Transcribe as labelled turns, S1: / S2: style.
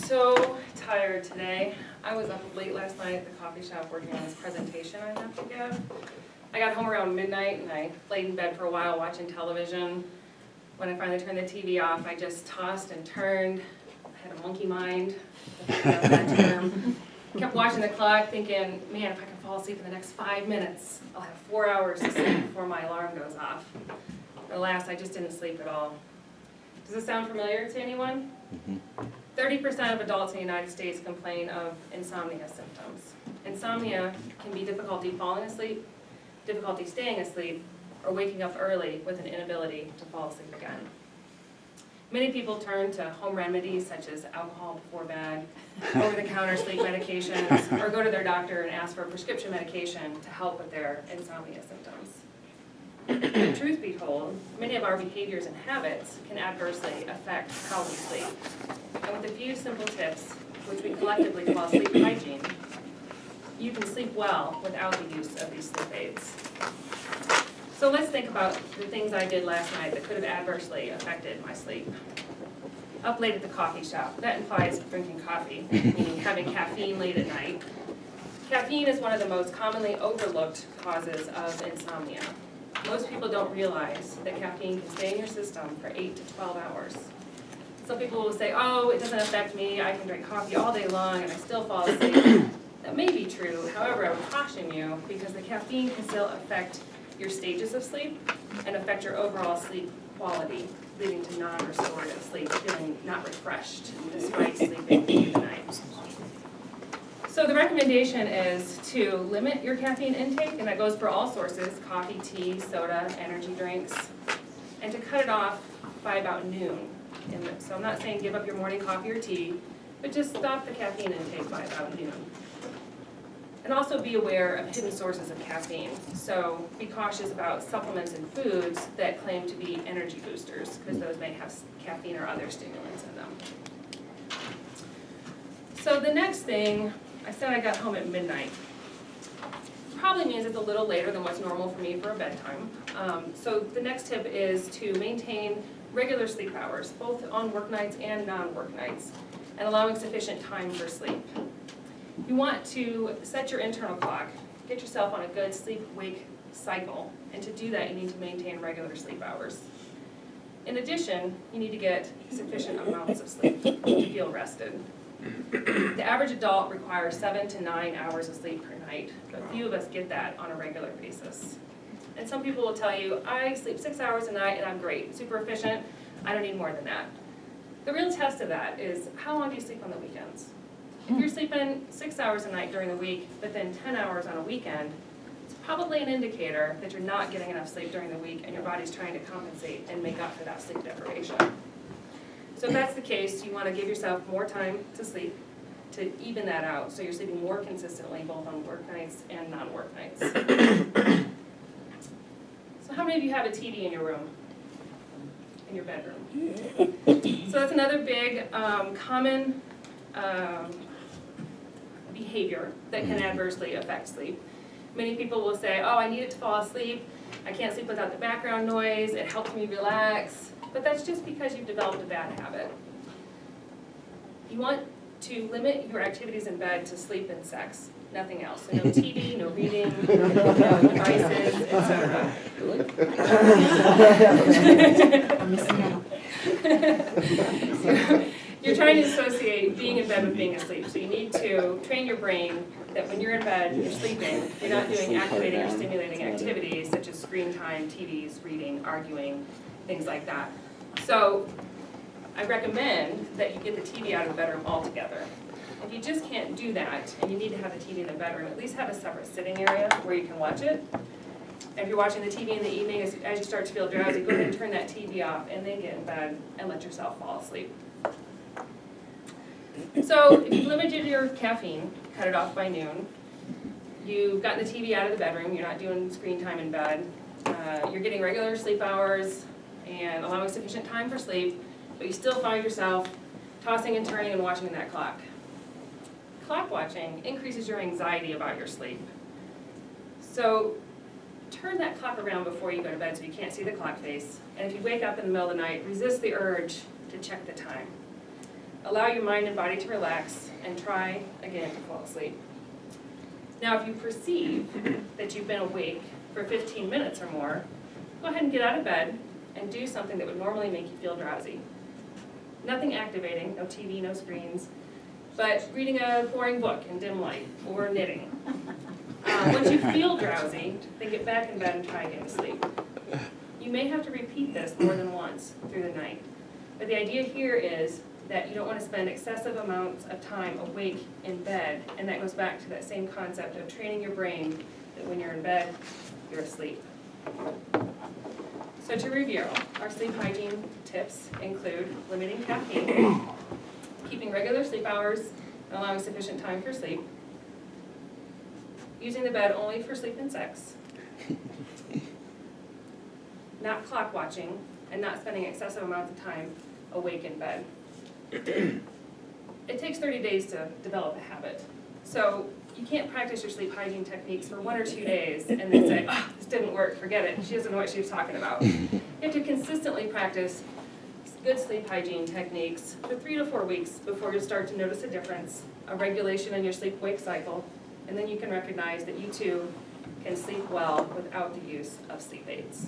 S1: so tired today. I was up late last night at the coffee shop working on this presentation I have to give. I got home around midnight and I laid in bed for a while watching television. When I finally turned the TV off, I just tossed and turned. I had a monkey mind, if I have that term. Kept watching the clock thinking, man, if I can fall asleep in the next 5 minutes, I'll have 4 hours to sleep before my alarm goes off. Alas, I just didn't sleep at all. Does this sound familiar to anyone? 30% of adults in the United States complain of insomnia symptoms. Insomnia can be difficulty falling asleep, difficulty staying asleep, or waking up early with an inability to fall asleep again. Many people turn to home remedies such as alcohol before bed, over-the-counter sleep medications, or go to their doctor and ask for a prescription medication to help with their insomnia symptoms. But truth be told, many of our behaviors and habits can adversely affect how we sleep. And with a few simple tips, which we collectively call sleep hygiene, you can sleep well without the use of these sleep aids. So let's think about the things I did last night that could have adversely affected my sleep. Up late at the coffee shop. That implies drinking coffee, meaning having caffeine late at night. Caffeine is one of the most commonly overlooked causes of insomnia. Most people don't realize that caffeine can stay in your system for 8 to 12 hours. Some people will say, oh, it doesn't affect me, I can drink coffee all day long and I still fall asleep. That may be true, however, I would caution you because the caffeine can still affect your stages of sleep and affect your overall sleep quality, leading to non-restorative sleep, feeling not refreshed despite sleeping through the night. So the recommendation is to limit your caffeine intake, and that goes for all sources, coffee, tea, soda, energy drinks, and to cut it off by about noon. So I'm not saying give up your morning coffee or tea, but just stop the caffeine intake by about noon. And also be aware of hidden sources of caffeine. So be cautious about supplements and foods that claim to be energy boosters, because those may have caffeine or other stimulants in them. So the next thing, I said I got home at midnight. Probably means it's a little later than what's normal for me for a bedtime. So the next tip is to maintain regular sleep hours, both on work nights and non-work nights, and allowing sufficient time for sleep. You want to set your internal clock, get yourself on a good sleep-wake cycle, and to do that you need to maintain regular sleep hours. In addition, you need to get sufficient amounts of sleep to feel rested. The average adult requires 7 to 9 hours of sleep per night, but few of us get that on a regular basis. And some people will tell you, I sleep 6 hours a night and I'm great, super efficient, I don't need more than that. The real test of that is how long do you sleep on the weekends? If you're sleeping 6 hours a night during the week, but then 10 hours on a weekend, it's probably an indicator that you're not getting enough sleep during the week and your body's trying to compensate and make up for that sleep deprivation. So if that's the case, you want to give yourself more time to sleep to even that out, so you're sleeping more consistently both on work nights and non-work nights. So how many of you have a TV in your room? In your bedroom? So that's another big common behavior that can adversely affect sleep. Many people will say, oh, I need it to fall asleep, I can't sleep without the background noise, it helps me relax. But that's just because you've developed a bad habit. You want to limit your activities in bed to sleep and sex, nothing else. So no TV, no reading, no devices, etc. You're trying to associate being in bed with being asleep. So you need to train your brain that when you're in bed, you're sleeping, you're not doing activating or stimulating activities such as screen time, TVs, reading, arguing, things like that. So I recommend that you get the TV out of the bedroom altogether. If you just can't do that, and you need to have the TV in the bedroom, at least have a separate sitting area where you can watch it. And if you're watching the TV in the evening, as you start to feel drowsy, go ahead and turn that TV off, and then get in bed and let yourself fall asleep. So if you've limited your caffeine, cut it off by noon. You've gotten the TV out of the bedroom, you're not doing screen time in bed. You're getting regular sleep hours and allowing sufficient time for sleep, but you still find yourself tossing and turning and watching that clock. Clock watching increases your anxiety about your sleep. So turn that clock around before you go to bed so you can't see the clock face. And if you wake up in the middle of the night, resist the urge to check the time. Allow your mind and body to relax and try again to fall asleep. Now, if you perceive that you've been awake for 15 minutes or more, go ahead and get out of bed and do something that would normally make you feel drowsy. Nothing activating, no TV, no screens, but reading a boring book in dim light or knitting. Once you feel drowsy, then get back in bed and try again to sleep. You may have to repeat this more than once through the night, but the idea here is that you don't want to spend excessive amounts of time awake in bed, and that goes back to that same concept of training your brain that when you're in bed, you're asleep. So to review, our sleep hygiene tips include limiting caffeine, keeping regular sleep hours and allowing sufficient time for sleep, using the bed only for sleep and sex, not clock watching, and not spending excessive amounts of time awake in bed. It takes 30 days to develop a habit. So you can't practice your sleep hygiene techniques for 1 or 2 days and then say, oh, this didn't work, forget it. She doesn't know what she was talking about. You have to consistently practice good sleep hygiene techniques for 3 to 4 weeks before you start to notice a difference, a regulation in your sleep-wake cycle, and then you can recognize that you too can sleep well without the use of sleep aids.